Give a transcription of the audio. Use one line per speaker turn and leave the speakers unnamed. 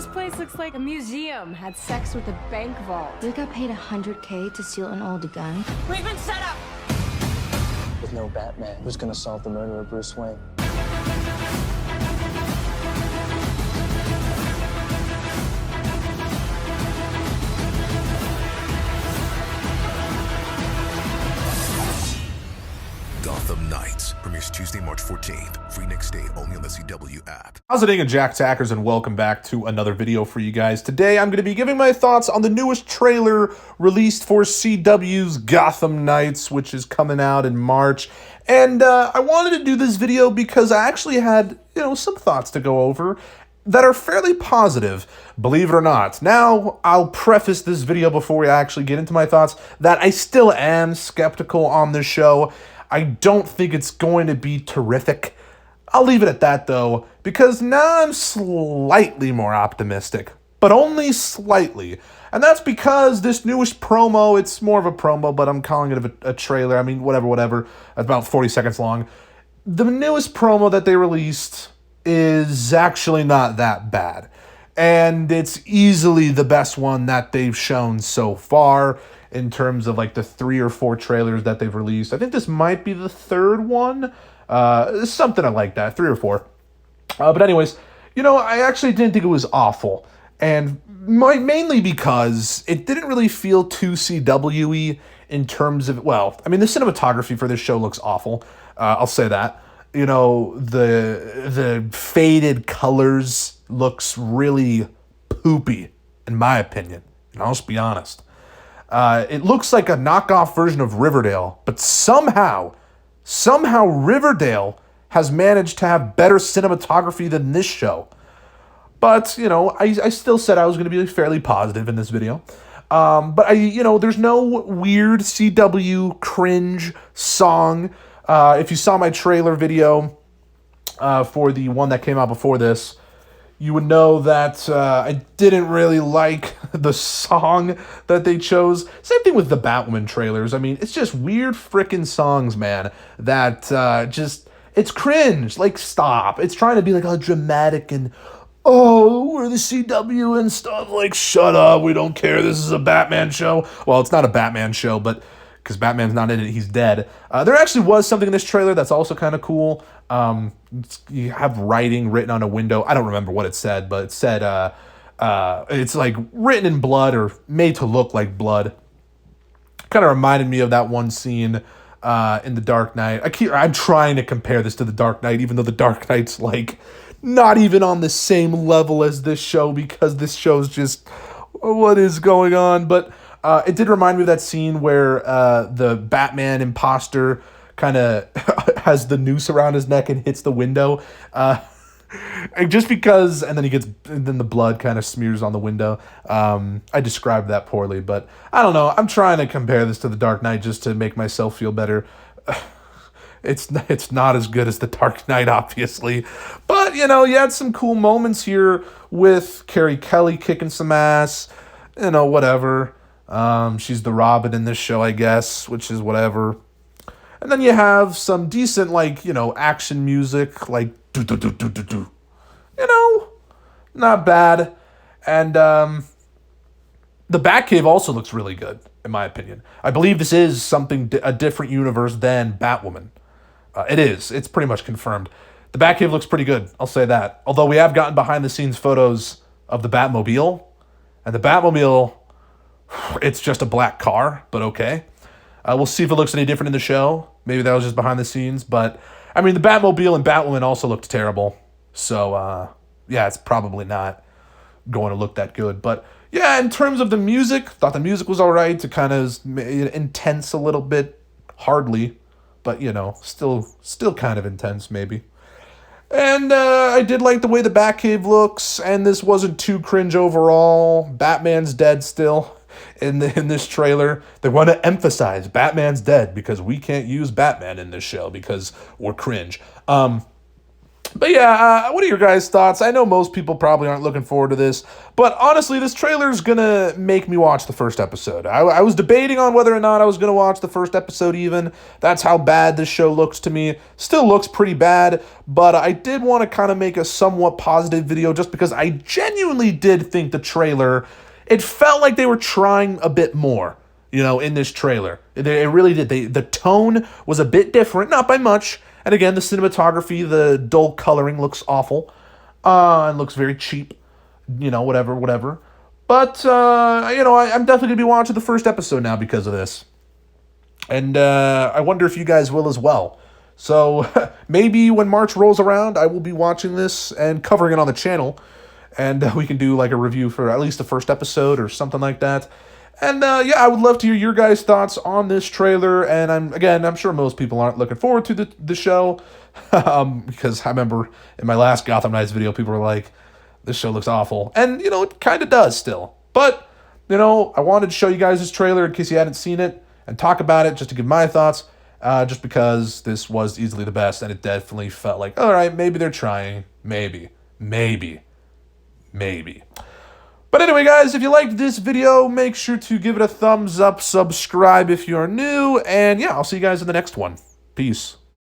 place looks like a museum had sex with a bank vault.
We got paid $100K to steal an old gun.
We've been set up!
With no Batman, who's gonna solve the murder of Bruce Wayne?
Gotham Knights premieres Tuesday, March 14th. Free next day only on the CW app.
How's it going, Jack Tackers, and welcome back to another video for you guys. Today I'm going to be giving my thoughts on the newest trailer released for CW's Gotham Knights, which is coming out in March. And I wanted to do this video because I actually had, some thoughts to go over that are fairly positive, believe it or not. Now, I'll preface this video before we actually get into my thoughts that I still am skeptical on this show. I don't think it's going to be terrific. I'll leave it at that, though, because now I'm slightly more optimistic, but only slightly. And that's because this newest promo, it's more of a promo, but I'm calling it a trailer. I mean, whatever. It's about 40 seconds long. The newest promo that they released is actually not that bad. And it's easily the best one that they've shown so far in terms of like the 3 or 4 trailers that they've released. I think this might be the third one. Something like that, 3 or 4. But anyways, I actually didn't think it was awful. And mainly because it didn't really feel too CW-y in terms of, the cinematography for this show looks awful. I'll say that. The faded colors looks really poopy, in my opinion. And I'll just be honest. It looks like a knockoff version of Riverdale, but somehow Riverdale has managed to have better cinematography than this show. But, I still said I was going to be fairly positive in this video. But there's no weird CW cringe song. If you saw my trailer video for the one that came out before this, you would know that I didn't really like the song that they chose. Same thing with the Batwoman trailers. I mean, it's just weird frickin' songs, man, that it's cringe. Like, stop. It's trying to be like all dramatic and, we're the CW and stuff. Like, shut up. We don't care. This is a Batman show. Well, it's not a Batman show, but because Batman's not in it, he's dead. There actually was something in this trailer that's also kind of cool. You have writing written on a window. I don't remember what it said, but it said it's like written in blood or made to look like blood. Kind of reminded me of that one scene in The Dark Knight. I'm trying to compare this to The Dark Knight, even though The Dark Knight's like not even on the same level as this show, because this show's just what is going on. But it did remind me of that scene where the Batman imposter kind of has the noose around his neck and hits the window. Just because, and then the blood kind of smears on the window. I described that poorly, but I don't know. I'm trying to compare this to The Dark Knight just to make myself feel better. It's not as good as The Dark Knight, obviously. But, you had some cool moments here with Carrie Kelly kicking some ass. Whatever. She's the Robin in this show, I guess, which is whatever. And then you have some decent, action music, like do-do-do-do-do-do. Not bad. And the Batcave also looks really good, in my opinion. I believe this is a different universe than Batwoman. It is. It's pretty much confirmed. The Batcave looks pretty good, I'll say that. Although we have gotten behind-the-scenes photos of the Batmobile. And the Batmobile, it's just a black car, but okay. We'll see if it looks any different in the show. Maybe that was just behind the scenes. But, the Batmobile and Batwoman also looked terrible. So, it's probably not going to look that good. But, yeah, in terms of the music, thought the music was all right. It kind of intense a little bit. Hardly. But, still kind of intense, maybe. And I did like the way the Batcave looks. And this wasn't too cringe overall. Batman's dead still. In this trailer, they want to emphasize Batman's dead because we can't use Batman in this show because we're cringe. But yeah, what are your guys' thoughts? I know most people probably aren't looking forward to this, but honestly, this trailer is gonna make me watch the first episode. I was debating on whether or not I was gonna watch the first episode even. That's how bad this show looks to me. Still looks pretty bad, but I did want to kind of make a somewhat positive video just because I genuinely did think the trailer, it felt like they were trying a bit more, you know, in this trailer. It really did. The tone was a bit different, not by much. And again, the cinematography, the dull coloring looks awful. And looks very cheap. You know, whatever. But, you know, I'm definitely going to be watching the first episode now because of this. And I wonder if you guys will as well. So maybe when March rolls around, I will be watching this and covering it on the channel. And we can do like a review for at least the first episode or something like that. And yeah, I would love to hear your guys' thoughts on this trailer. And I'm sure most people aren't looking forward to the show. Because I remember in my last Gotham Knights video, people were like, this show looks awful. And, you know, it kind of does still. But, you know, I wanted to show you guys this trailer in case you hadn't seen it and talk about it just to give my thoughts. Just because this was easily the best and it definitely felt like, all right, maybe they're trying. Maybe. But anyway, guys, if you liked this video, make sure to give it a thumbs up, subscribe if you're new, and yeah, I'll see you guys in the next one. Peace.